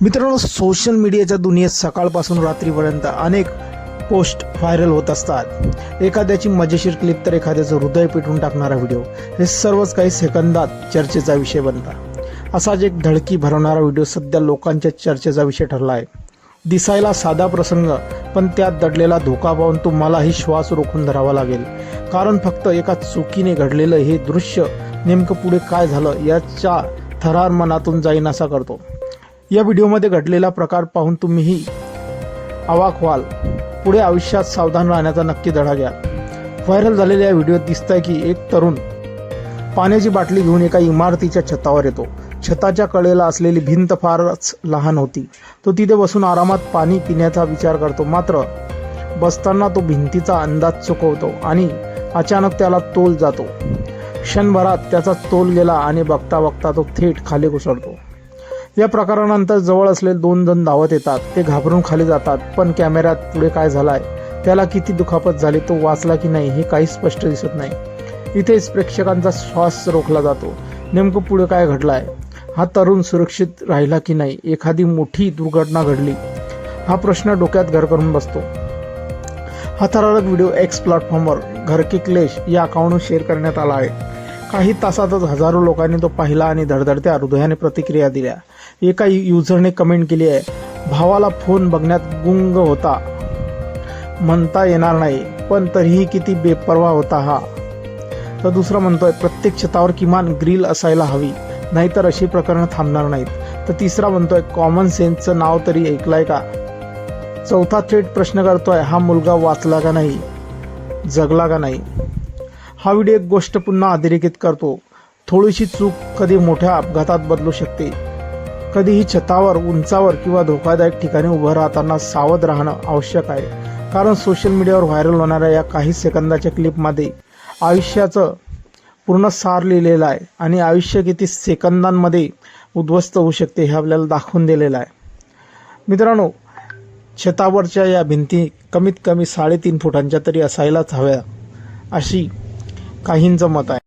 मित्रांनो, सोशल मीडियाच्या दुनियेत सकाळपासून रात्रीपर्यंत अनेक पोस्ट व्हायरल होत असतात. एखाद्याची मजेशीर क्लिप तर एखाद्याचं हृदय पिटून टाकणारा व्हिडिओ, हे सर्वच काही सेकंदात चर्चेचा विषय बनतात. असाच एक धडकी भरवणारा व्हिडिओ सध्या लोकांच्या चर्चेचा विषय ठरला आहे. दिसायला साधा प्रसंग, पण त्यात दडलेला धोका पाहून तुम्हालाही श्वास रोखून धरावा लागेल. कारण फक्त एका चुकीने घडलेलं हे दृश्य नेमकं पुढे काय झालं याच्या थरार मनातून जाईनासा करतो. या व्हिडिओमध्ये घडलेला प्रकार पाहून तुम्हीही अवाक व्हाल. पुढे आयुष्यात सावधान राहण्याचा नक्की धडा घ्या. व्हायरल झालेल्या या व्हिडिओत दिसतंय की एक तरुण पाण्याची बाटली घेऊन एका इमारतीच्या छतावर येतो. छताच्या कडेला असलेली भिंत फारच लहान होती. तो तिथे बसून आरामात पाणी पिण्याचा विचार करतो. मात्र बसताना तो भिंतीचा अंदाज चुकवतो आणि अचानक त्याला तोल जातो. क्षणभरात त्याचा तोल गेला आणि बघता बघता तो थेट खाली कोसळतो. या प्रकारानंतर जवळ असलेले 2 जण धावत येतात. ते घाबरून खाली जातात, पण कॅमेऱ्यात पुढे काय झालाय, त्याला किती दुखापत झाली, तो वाचला की नाही हे काही स्पष्ट दिसत नाही. इथेच प्रेक्षकांचा श्वास रोखला जातो. नेमकं पुढे काय घडलाय? हा तरुण सुरक्षित राहिला की नाही? एखादी मोठी दुर्घटना घडली? हा प्रश्न डोक्यात घर करून बसतो. हा थरारक व्हिडिओ एक्स प्लॅटफॉर्मवर घर के क्लेश या अकाउंटवर शेअर करण्यात आला आहे. काही तासातच हजारो लोकांनी तो पाहिला आणि धडधडत्या हृदयाने प्रतिक्रिया दिल्या. एका युजरने कमेंट केली आहे, भावाला फोन बघण्यात गुंग होता, म्हणता येणार नाही, पण तरीही किती बेपर्वा होता हा. तर दुसरा म्हणतोय, प्रत्येक छतावर किमान ग्रिल असायला हवी, नाहीतर अशी प्रकरणं थांबणार नाहीत. तर तिसरा म्हणतोय, कॉमन सेन्सचं नाव तरी ऐकलंय का? चौथा थेट प्रश्न करतोय, हा मुलगा वाचला का नाही, जगला का नाही? हा व्हिडिओ एक गोष्ट पुन्हा अधोरेखित करतो. थोडीशी चूक कधी मोठ्या अपघातात बदलू शकते. कधीही छतावर, उंचावर किंवा धोकादायक ठिकाणी उभं राहताना सावध राहणं आवश्यक आहे. कारण सोशल मीडियावर व्हायरल होणाऱ्या या काही सेकंदाच्या क्लिपमध्ये आयुष्याचं पूर्ण सार लिहिलेलं आहे आणि आयुष्य किती सेकंदांमध्ये उद्ध्वस्त होऊ शकते हे आपल्याला दाखवून दिलेलं आहे. मित्रांनो, छतावरच्या या भिंती कमीत कमी 3.5 फुटांच्या तरी असायलाच हव्या, अशी काहींचं मत आहे.